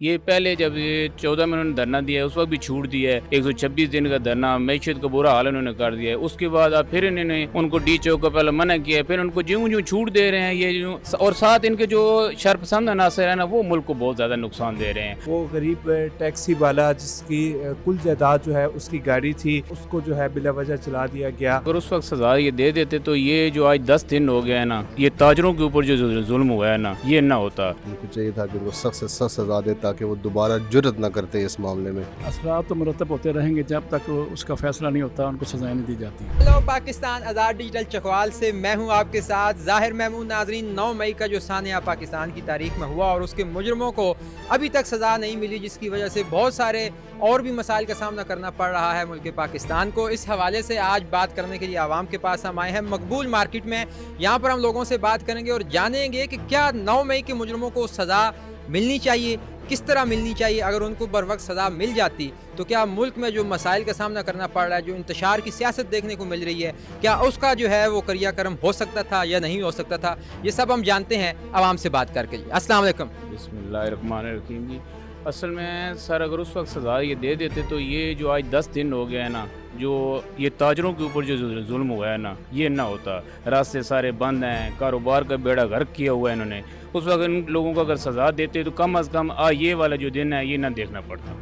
یہ پہلے جب یہ 14 میں انہوں نے دھرنا دیا ہے اس وقت بھی چھوٹ دیا ہے، 126 دن کا دھرنا، معیشت کا برا حال انہوں نے کر دیا ہے۔ اس کے بعد اب پھر انہوں نے ان کو ڈی چوک کا پہلے منع کیا ہے، پھر ان کو جوں چھوٹ دے رہے ہیں یہ اور ساتھ ان کے جو شرپسند عناصر ہیں نا وہ ملک کو بہت زیادہ نقصان دے رہے ہیں۔ وہ غریب ٹیکسی والا جس کی کل جائیداد جو ہے اس کی گاڑی تھی، اس کو جو ہے بلا وجہ چلا دیا گیا۔ اگر اس وقت سزا یہ دے دیتے تو یہ جو آج 10 دن ہو گیا ہے نا، یہ تاجروں کے اوپر جو ظلم ہوا ہے نا یہ نہ ہوتا۔ ان کو چاہیے تھا کہ ان کو سخت سے سخت سزا دے تاکہ وہ دوبارہ جرت نہ کرتے اس معاملے میں۔ اثرات تو مرتب ہوتے رہیں گے جب تک اس کا فیصلہ نہیں ہوتا، ان کو سزائیں نہیں دی جاتی۔ ہیلو پاکستان، آزاد ڈیجیٹل چکوال سے میں ہوں آپ کے ساتھ ظاہر محمود۔ ناظرین، 9 مئی کا جو سانحہ پاکستان کی تاریخ میں ہوا اور اس کے مجرموں کو ابھی تک سزا نہیں ملی، جس کی وجہ سے بہت سارے اور بھی مسائل کا سامنا کرنا پڑ رہا ہے ملک پاکستان کو۔ اس حوالے سے آج بات کرنے کے لیے عوام کے پاس ہم آئے ہیں مقبول مارکیٹ میں۔ یہاں پر ہم لوگوں سے بات کریں گے اور جانیں گے کہ کیا 9 مئی کے مجرموں کو سزا ملنی چاہیے، کس طرح ملنی چاہیے، اگر ان کو بر وقت سزا مل جاتی تو کیا ملک میں جو مسائل کا سامنا کرنا پڑ رہا ہے، جو انتشار کی سیاست دیکھنے کو مل رہی ہے، کیا اس کا جو ہے وہ کریا کرم ہو سکتا تھا یا نہیں ہو سکتا تھا، یہ سب ہم جانتے ہیں عوام سے بات کر کے۔ السلام علیکم۔ بسم اللہ الرحمن الرحیم جی، اصل میں سر اگر اس وقت سزا یہ دے دیتے تو یہ جو آج 10 دن ہو گیا ہے نا، جو یہ تاجروں کے اوپر جو ظلم ہوا ہے نا یہ نہ ہوتا۔ راستے سارے بند ہیں، کاروبار کا بیڑا غرق کیا ہوا ہے انہوں نے۔ اس وقت ان لوگوں کو اگر سزا دیتے تو کم از کم یہ والا جو دن ہے یہ نہ دیکھنا پڑتا۔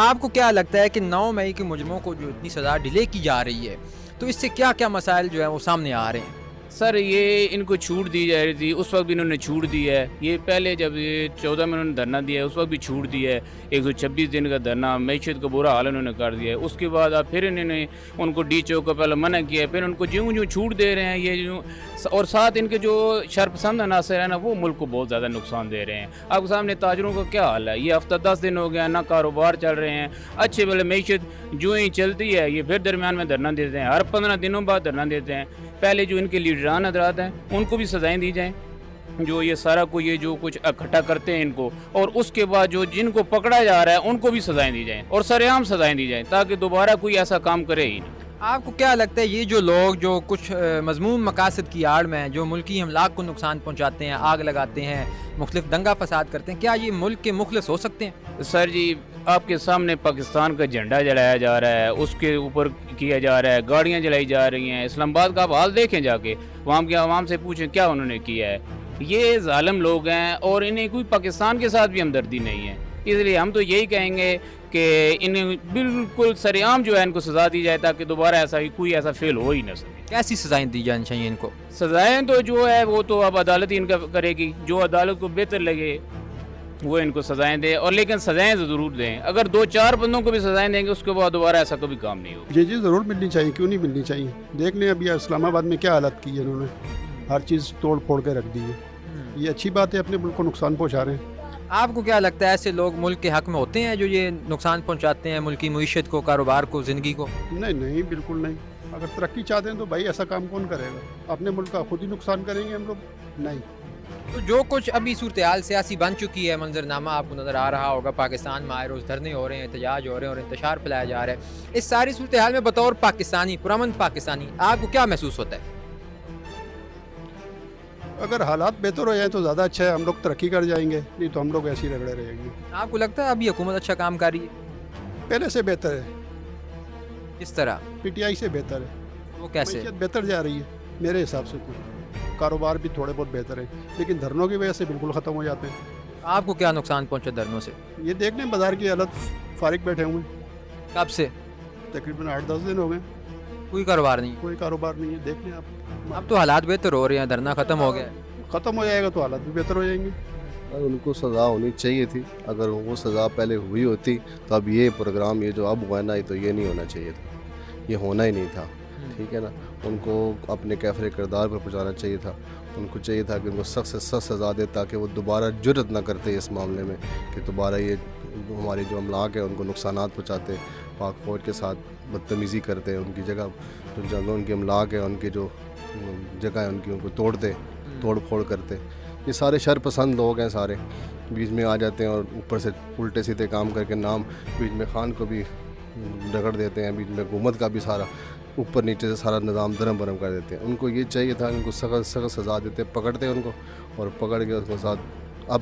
آپ کو کیا لگتا ہے کہ 9 مئی کے مجرموں کو جو اتنی سزا ڈیلے کی جا رہی ہے تو اس سے کیا کیا مسائل جو ہیں وہ سامنے آ رہے ہیں؟ سر یہ ان کو چھوٹ دی جا رہی تھی، اس وقت بھی انہوں نے چھوٹ دی ہے۔ یہ پہلے جب یہ 14 میں انہوں نے دھرنا دیا ہے اس وقت بھی چھوٹ دی ہے، 126 دن کا دھرنا، معیشت کا برا حال انہوں نے کر دیا ہے۔ اس کے بعد اب پھر انہوں نے ان کو ڈی چوک کا پہلے منع کیا ہے، پھر ان کو جوں چھوٹ دے رہے ہیں یہ اور ساتھ ان کے جو شرپسند عناصر ہیں نا وہ ملک کو بہت زیادہ نقصان دے رہے ہیں۔ آپ کے سامنے تاجروں کا کیا حال ہے، یہ ہفتہ 10 دن ہو گیا، نہ کاروبار چل رہے ہیں، اچھے بھلے معیشت جو ہی چلتی ہے یہ پھر درمیان میں دھرنا دیتے ہیں، ہر 15 دنوں بعد دھرنا دیتے ہیں۔ پہلے جو ان کے لیڈران حضرات ہیں ان کو بھی سزائیں دی جائیں، جو یہ سارا کو یہ جو کچھ اکٹھا کرتے ہیں ان کو، اور اس کے بعد جو جن کو پکڑا جا رہا ہے ان کو بھی سزائیں دی جائیں اور سرعام سزائیں دی جائیں تاکہ دوبارہ کوئی ایسا کام کرے ہی نہیں۔ آپ کو کیا لگتا ہے یہ جو لوگ جو کچھ مذموم مقاصد کی آڑ میں جو ملکی املاک کو نقصان پہنچاتے ہیں، آگ لگاتے ہیں، مختلف دنگا فساد کرتے ہیں، کیا یہ ملک کے مخلص ہو سکتے ہیں؟ سر جی، آپ کے سامنے پاکستان کا جھنڈا جلایا جا رہا ہے، اس کے اوپر کیا جا رہا ہے، گاڑیاں جلائی جا رہی ہیں۔ اسلام آباد کا آپ حال دیکھیں جا کے، وہاں کے عوام سے پوچھیں کیا انہوں نے کیا ہے۔ یہ ظالم لوگ ہیں اور انہیں کوئی پاکستان کے ساتھ بھی ہمدردی نہیں ہے۔ اس لیے ہم تو یہی کہیں گے کہ انہیں بالکل سرعام جو ہے ان کو سزا دی جائے تاکہ دوبارہ کوئی ایسا فیل ہو ہی نہ سکے۔ کیسی سزائیں دی جانی چاہیے ان کو؟ سزائیں تو جو ہے وہ تو اب عدالت ہی ان کا کرے گی، جو عدالت کو بہتر لگے وہ ان کو سزائیں دے، اور لیکن سزائیں ضرور دیں۔ اگر 2-4 بندوں کو بھی سزائیں دیں گے اس کے بعد دوبارہ ایسا کبھی کام نہیں ہوگا۔ یہ چیز ضرور ملنی چاہیے، کیوں نہیں ملنی چاہیے؟ دیکھ لیں ابھی اسلام آباد میں کیا حالت کی ہے انہوں نے، ہر چیز توڑ پھوڑ کے رکھ دی ہے۔ یہ اچھی بات ہے، اپنے ملک کو نقصان پہنچا رہے ہیں۔ آپ کو کیا لگتا ہے ایسے لوگ ملک کے حق میں ہوتے ہیں جو یہ نقصان پہنچاتے ہیں ملکی معیشت کو، کاروبار کو، زندگی کو؟ نہیں بالکل نہیں۔ اگر ترقی چاہتے ہیں تو بھائی ایسا کام کون کرے گا؟ اپنے ملک کا خود ہی نقصان کریں گے ہم لوگ؟ نہیں۔ تو جو کچھ ابھی صورتحال سیاسی بن چکی ہے، منظرنامہ آپ کو نظر آ رہا ہوگا، پاکستان میں آئے روز دھرنے ہو رہے ہیں، احتجاج ہو رہے ہیں اور انتشار پھیلایا جا رہا ہے، اس ساری صورتحال میں بطور پاکستانی، پرامن پاکستانی، آپ کو کیا محسوس ہوتا ہے؟ اگر حالات بہتر ہو جائیں تو زیادہ اچھا ہے، ہم لوگ ترقی کر جائیں گے، نہیں تو ہم لوگ ایسے ہی رگڑے رہیں گے۔ آپ کو لگتا ہے ابھی حکومت اچھا کام کر رہی ہے؟ پہلے سے بہتر ہے، کس طرح؟ پی ٹی آئی سے بہتر ہے، وہ کیسے؟ معیشت بہتر جا رہی ہے میرے حساب سے، تو کاروبار بھی تھوڑے بہت بہتر ہیں، لیکن دھرنوں کی وجہ سے بالکل ختم ہو جاتے ہیں۔ آپ کو کیا نقصان پہنچا دھرنوں سے؟ یہ دیکھ لیں بازار کی حالت، فارغ بیٹھے ہوئے ہیں، کب سے؟ تقریباً 8-10 دن ہو گئے، کوئی کاروبار نہیں؟ کوئی کاروبار نہیں ہے۔ دیکھ لیں آپ، اب تو حالات بہتر ہو رہے ہیں، دھرنا ختم ہو گیا ہے۔ ختم ہو جائے گا تو حالات بھی بہتر ہو جائیں گے۔ اور ان کو سزا ہونی چاہیے تھی، اگر وہ سزا پہلے ہوئی ہوتی تو اب یہ پروگرام یہ جو اب ہوا ہے نا تو یہ نہیں ہونا چاہیے تھا، یہ ہونا ہی نہیں تھا، ٹھیک ہے نا۔ ان کو اپنے کیفر کردار پر پہنچانا چاہیے تھا، ان کو چاہیے تھا کہ ان کو سخت سے سخت سزا دے تاکہ وہ دوبارہ جرت نہ کرتے اس معاملے میں کہ دوبارہ یہ ہماری جو املاک ہے ان کو نقصانات پہنچاتے، پاک فوج کے ساتھ بدتمیزی کرتے، ان کی جگہ جو ان کی املاک ہے، ان کی جو جگہ ہے ان کو توڑتے، توڑ پھوڑ کرتے۔ یہ سارے شر پسند لوگ ہیں، سارے بیچ میں آ جاتے ہیں اور اوپر سے الٹے سیدھے کام کر کے نام بیچ میں خان کو بھی رگڑ دیتے ہیں، بیچ میں حکومت کا بھی سارا اوپر نیچے سے سارا نظام درم برم کر دیتے ہیں۔ ان کو یہ چاہیے تھا ان کو سخت سزا دیتے، پکڑتے ان کو اور پکڑ کے اس کے ساتھ اب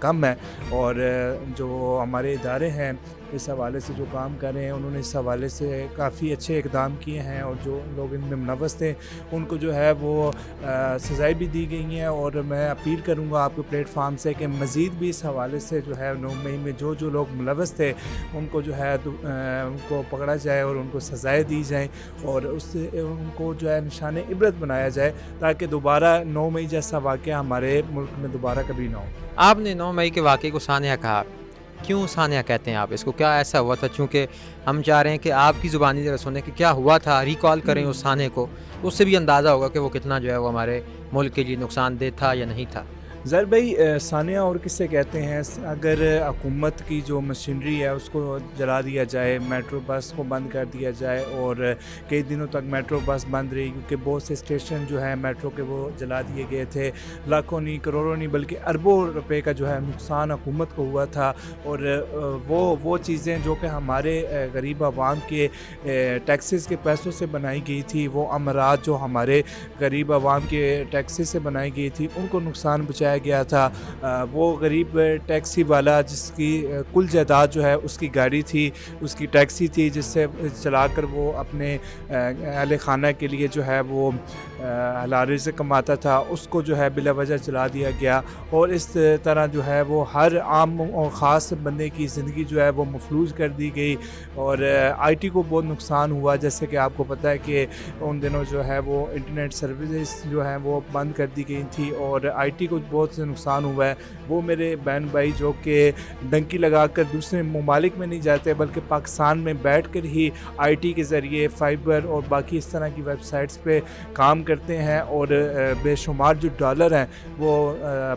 کم ہے، اور جو ہمارے ادارے ہیں اس حوالے سے جو کام کر رہے ہیں انہوں نے اس حوالے سے کافی اچھے اقدام کیے ہیں، اور جو لوگ ان میں ملوث تھے ان کو جو ہے وہ سزائیں بھی دی گئی ہیں، اور میں اپیل کروں گا آپ کے پلیٹ فارم سے کہ مزید بھی اس حوالے سے جو ہے 9 مئی میں جو لوگ ملوث تھے ان کو جو ہے ان کو پکڑا جائے اور ان کو سزائیں دی جائیں، اور اس سے ان کو جو ہے نشان عبرت بنایا جائے تاکہ دوبارہ 9 مئی جیسا واقعہ ہمارے ملک میں دوبارہ کبھی نہ ہو۔ آپ نے 9 مئی کے واقعے کو سانحہ کہا، کیوں سانحہ کہتے ہیں آپ اس کو؟ کیا ایسا ہوا تھا؟ چونکہ ہم چاہ رہے ہیں کہ آپ کی زبانی ذرا سنیں کہ کیا ہوا تھا، ریکال کریں اس سانحے کو، اس سے بھی اندازہ ہوگا کہ وہ کتنا جو ہے وہ ہمارے ملک کے لیے نقصان دہ تھا یا نہیں تھا۔ ظاہر بھائی سانحہ اور کسے کہتے ہیں؟ اگر حکومت کی جو مشینری ہے اس کو جلا دیا جائے، میٹرو بس کو بند کر دیا جائے، اور کئی دنوں تک میٹرو بس بند رہی کیونکہ بہت سے اسٹیشن جو ہیں میٹرو کے وہ جلا دیے گئے تھے، لاکھوں نہیں کروڑوں نہیں بلکہ اربوں روپے کا جو ہے نقصان حکومت کو ہوا تھا، اور وہ چیزیں جو کہ ہمارے غریب عوام کے ٹیکسز کے پیسوں سے بنائی گئی تھی، وہ امارات جو ہمارے غریب عوام کے ٹیکسز سے بنائی گئی تھی ان کو نقصان بچایا گیا تھا۔ وہ غریب ٹیکسی والا جس کی کل جائیداد جو ہے اس کی گاڑی تھی، اس کی ٹیکسی تھی، جس سے چلا کر وہ اپنے اہل خانہ کے لیے جو ہے وہ حلال رزق کماتا تھا، اس کو جو ہے بلا وجہ چلا دیا گیا، اور اس طرح جو ہے وہ ہر عام اور خاص بندے کی زندگی جو ہے وہ مفلوج کر دی گئی، اور آئی ٹی کو بہت نقصان ہوا۔ جیسے کہ آپ کو پتہ ہے کہ ان دنوں جو ہے وہ انٹرنیٹ سروسز جو ہیں وہ بند کر دی گئی تھی، اور آئی ٹی کو بہت سے نقصان ہوا ہے۔ وہ میرے بہن بھائی جو کہ ڈنکی لگا کر دوسرے ممالک میں نہیں جاتے بلکہ پاکستان میں بیٹھ کر ہی آئی ٹی کے ذریعے فائبر اور باقی اس طرح کی ویب سائٹس پہ کام کرتے ہیں، اور بے شمار جو ڈالر ہیں وہ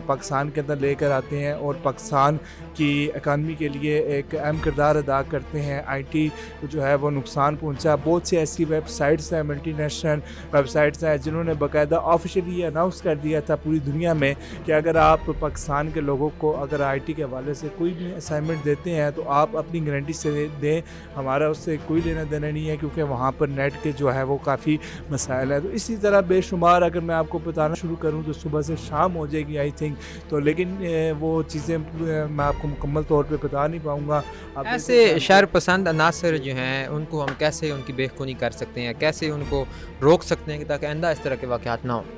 پاکستان کے اندر لے کر آتے ہیں، اور پاکستان کی اکانومی کے لیے ایک اہم کردار ادا کرتے ہیں۔ آئی ٹی جو ہے وہ نقصان پہنچا۔ بہت سی ایسی ویب سائٹس ہیں، ملٹی نیشنل ویب سائٹس ہیں، جنہوں نے باقاعدہ آفیشلی اناؤنس کر دیا تھا پوری دنیا میں کہ اگر آپ پاکستان کے لوگوں کو اگر آئی ٹی کے حوالے سے کوئی بھی اسائنمنٹ دیتے ہیں تو آپ اپنی گارنٹی سے دیں، ہمارا اس سے کوئی لینا دینا نہیں ہے، کیونکہ وہاں پر نیٹ کے جو ہے وہ کافی مسائل ہیں۔ تو اسی طرح بے شمار اگر میں آپ کو بتانا شروع کروں تو صبح سے شام ہو جائے گی آئی تھنک، تو لیکن وہ چیزیں میں آپ کو مکمل طور پہ بتا نہیں پاؤں گا۔ ایسے شہر پسند عناصر جو ہیں ان کو ہم کیسے ان کی بے خونی کر سکتے ہیں، کیسے ان کو روک سکتے ہیں تاکہ آئندہ اس طرح کے واقعات نہ ہوں؟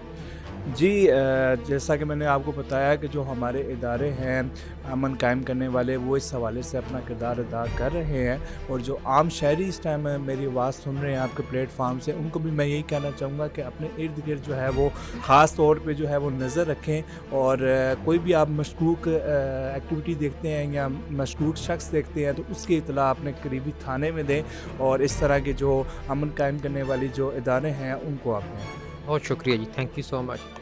جی جیسا کہ میں نے آپ کو بتایا کہ جو ہمارے ادارے ہیں امن قائم کرنے والے وہ اس حوالے سے اپنا کردار ادا کر رہے ہیں، اور جو عام شہری اس ٹائم میری آواز سن رہے ہیں آپ کے پلیٹ فارم سے، ان کو بھی میں یہی کہنا چاہوں گا کہ اپنے ارد گرد جو ہے وہ خاص طور پہ جو ہے وہ نظر رکھیں، اور کوئی بھی آپ مشکوک ایکٹیویٹی دیکھتے ہیں یا مشکوک شخص دیکھتے ہیں تو اس کی اطلاع اپنے قریبی تھانے میں دیں، اور اس طرح کے جو امن قائم کرنے والی جو ادارے ہیں ان کو آپ دیں۔ بہت شکریہ جی، تھینک یو سو مچ۔